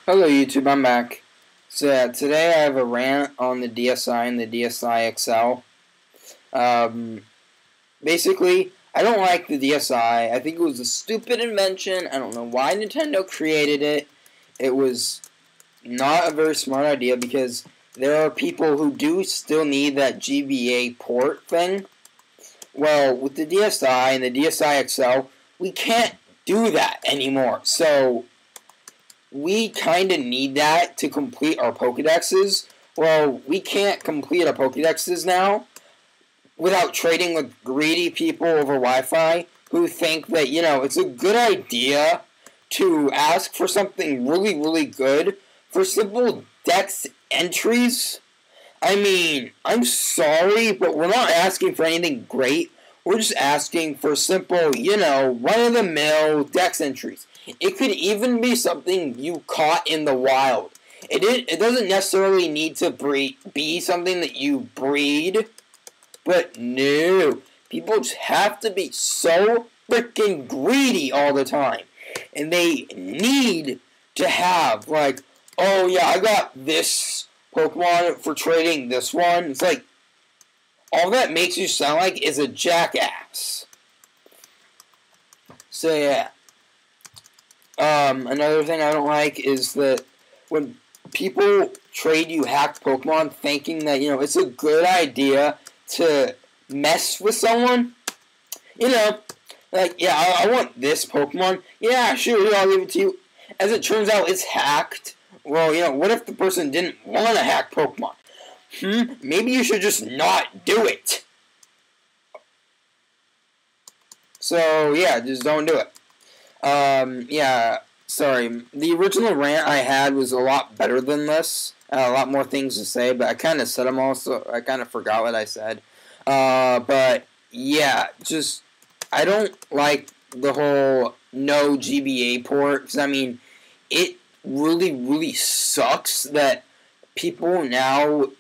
Hello YouTube, I'm back. So today I have a rant on the DSi and the DSi XL. Basically, I don't like the DSi. I think it was a stupid invention. I don't know why Nintendo created it. It was not a very smart idea because there are people who do still need that GBA port thing. Well, with the DSi and the DSi XL, we can't do that anymore. So we kind of need that to complete our Pokedexes. Well, we can't complete our Pokedexes now without trading with greedy people over Wi-Fi who think that, it's a good idea to ask for something really, really good for simple dex entries. I mean, I'm sorry, but we're not asking for anything great. We're just asking for simple, run-of-the-mill dex entries. It could even be something you caught in the wild. It doesn't necessarily need to be something that you breed, but no. People just have to be so freaking greedy all the time. And they need to have, like, oh yeah, I got this Pokemon for trading this one. It's like, all that makes you sound like is a jackass. So yeah. Another thing I don't like is that when people trade you hacked Pokemon thinking that, it's a good idea to mess with someone, like, yeah, I want this Pokemon. Yeah, sure, I'll give it to you. As it turns out, it's hacked. Well, what if the person didn't want to hack Pokemon? Maybe you should just not do it. So, yeah, just don't do it. Yeah, sorry. The original rant I had was a lot better than this. A lot more things to say, but I kind of said them all, so I kind of forgot what I said. But, yeah, I don't like the whole no GBA port, because, I mean, it really, really sucks that people now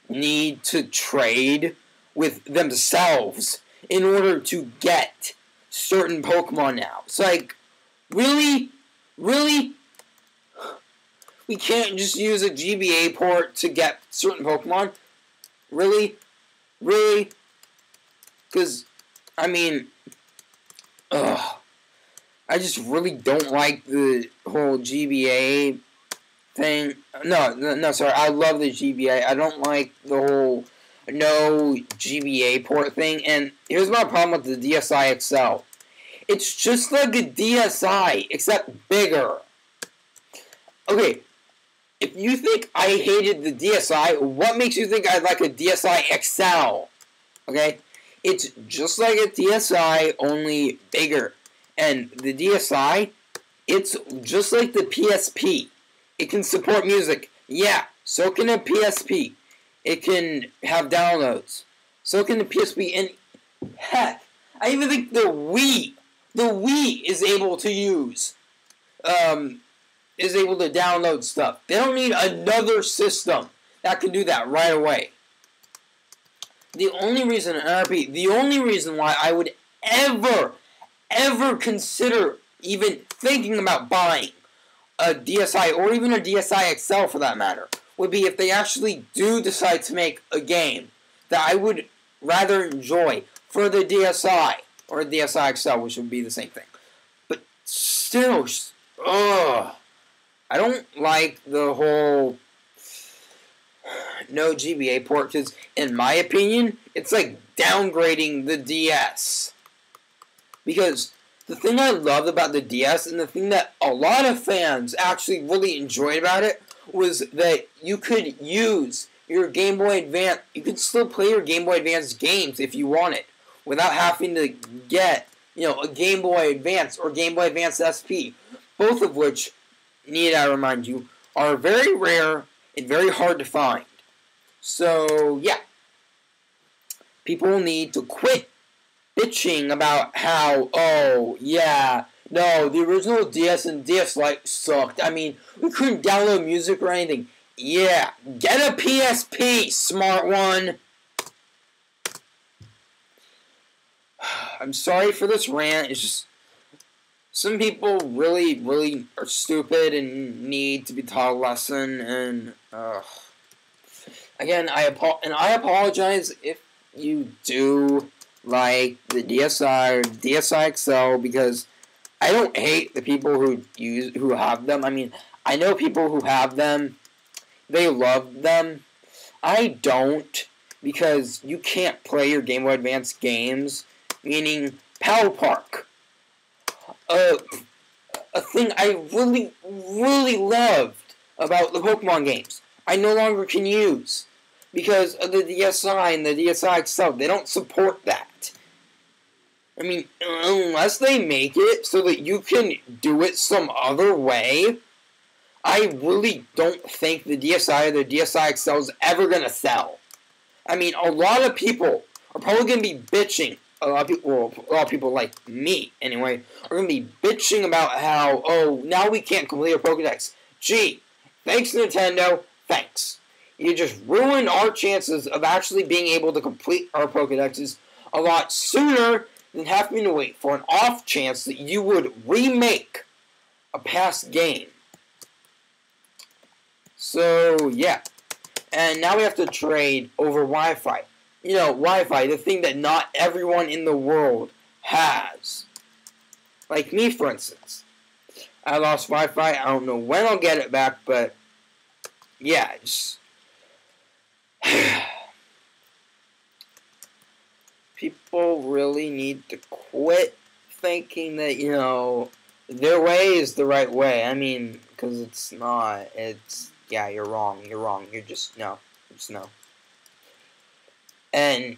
need to trade with themselves in order to get certain Pokemon now. It's like, really? Really? We can't just use a GBA port to get certain Pokemon? Really? Really? Because, I mean, I just really don't like the whole GBA thing. No, sorry. I love the GBA. I don't like the whole no GBA port thing. And here's my problem with the DSi XL. It's just like a DSi, except bigger. Okay, if you think I hated the DSi, what makes you think I like a DSi XL? Okay? It's just like a DSi, only bigger. And the DSi, it's just like the PSP. It can support music. Yeah, so can a PSP. It can have downloads. So can the PSP. And heck, I even think the Wii is able to use, is able to download stuff. They don't need another system that can do that right away. The only reason, and I repeat, the only reason why I would ever consider even thinking about buying a DSi, or even a DSi XL for that matter, would be if they actually do decide to make a game that I would rather enjoy for the DSi, or a DSi XL, which would be the same thing. But still, I don't like the whole no GBA port, because in my opinion, it's like downgrading the DS. Because the thing I loved about the DS, and the thing that a lot of fans actually really enjoyed about it, was that you could use your Game Boy Advance, you could still play your Game Boy Advance games if you wanted, without having to get, a Game Boy Advance or Game Boy Advance SP, both of which, need I remind you, are very rare and very hard to find. So, yeah. People need to quit bitching about how, oh, yeah, no, the original DS and DS Lite sucked. I mean, we couldn't download music or anything. Yeah, get a PSP, smart one. I'm sorry for this rant. It's just, some people really, really are stupid and need to be taught a lesson. And again, I apologize if you do like the DSi or DSi XL, because I don't hate the people who have them. I mean, I know people who have them. They love them. I don't, because you can't play your Game Boy Advance games, meaning Power Park. A thing I really, really loved about the Pokemon games, I no longer can use because of the DSi and the DSi XL. They don't support that. I mean, unless they make it so that you can do it some other way, I really don't think the DSi or the DSi XL is ever going to sell. I mean, a lot of people are probably going to be bitching. A lot of people like me, anyway, are going to be bitching about how, oh, now we can't complete our Pokedex. Gee, thanks Nintendo, thanks. You just ruined our chances of actually being able to complete our Pokedexes a lot sooner than having to wait for an off chance that you would remake a past game. So, yeah. And now we have to trade over Wi-Fi. You know, Wi-Fi, the thing that not everyone in the world has. Like me, for instance. I lost Wi-Fi. I don't know when I'll get it back, but yeah, just people really need to quit thinking that, you know, their way is the right way. I mean, because it's not. It's, yeah, you're wrong. You're wrong. You're just, no. Just no. And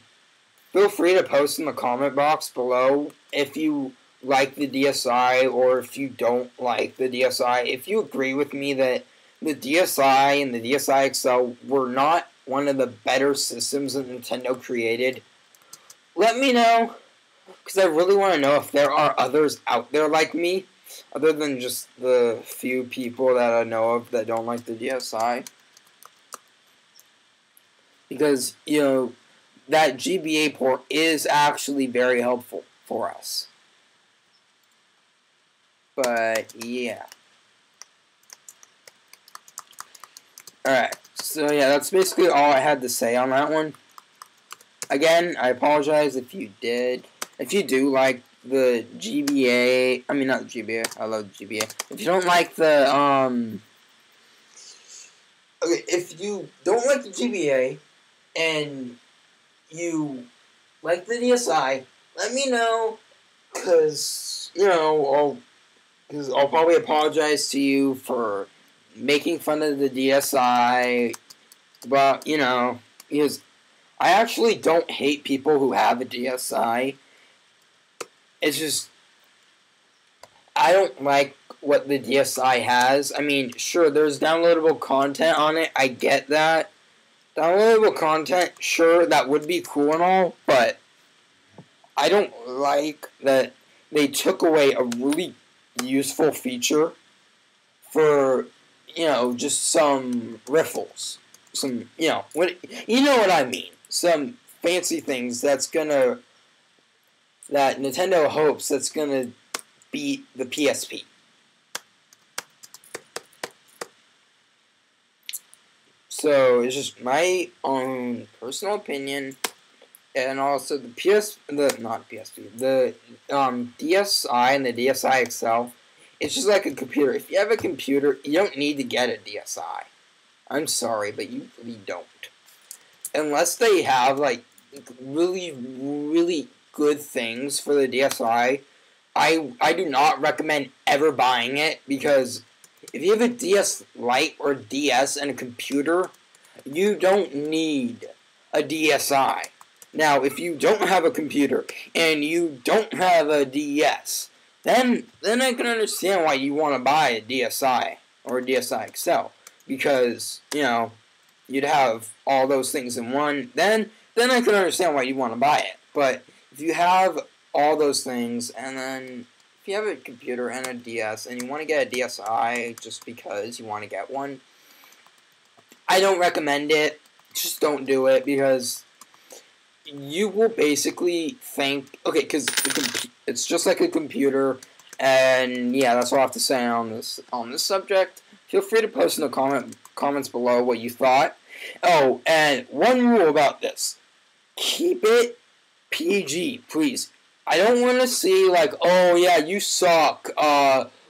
feel free to post in the comment box below if you like the DSi or if you don't like the DSi. If you agree with me that the DSi and the DSi XL were not one of the better systems that Nintendo created, let me know. Because I really want to know if there are others out there like me, other than just the few people that I know of that don't like the DSi. Because, you know, that GBA port is actually very helpful for us. But, yeah. Alright, so yeah, that's basically all I had to say on that one. Again, I apologize if you did. If you do like the GBA, I mean, not the GBA, I love the GBA. If you don't like the, okay, if you don't like the GBA, and you like the DSi, let me know, because, you know, I'll probably apologize to you for making fun of the DSi, but, you know, because I actually don't hate people who have a DSi. It's just, I don't like what the DSi has. I mean, sure, there's downloadable content on it, I get that. Downloadable content, sure, that would be cool and all, but I don't like that they took away a really useful feature for, you know, just some riffles. Some, you know what I mean. Some fancy things that Nintendo hopes that's gonna beat the PSP. So, it's just my own personal opinion, and also the DSi and the DSi XL, it's just like a computer. If you have a computer, you don't need to get a DSi. I'm sorry, but you really don't. Unless they have, like, really, really good things for the DSi, I do not recommend ever buying it, because if you have a DS Lite or DS and a computer, you don't need a DSi. Now, if you don't have a computer and you don't have a DS, then I can understand why you want to buy a DSi or a DSi XL, because, you know, you'd have all those things in one. Then I can understand why you want to buy it. But if you have all those things, and then if you have a computer and a DS, and you want to get a DSi just because you want to get one, I don't recommend it. Just don't do it, because you will basically think, okay, because it's just like a computer. And yeah, that's all I have to say on this subject. Feel free to post in the comments below what you thought. Oh, and one rule about this: keep it PG, please. I don't want to see like, oh yeah, you suck.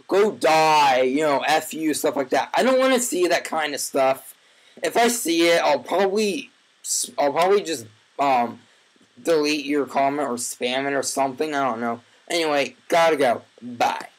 Go die. You know, F you, stuff like that. I don't want to see that kind of stuff. If I see it, I'll probably just delete your comment or spam it or something. I don't know. Anyway, gotta go. Bye.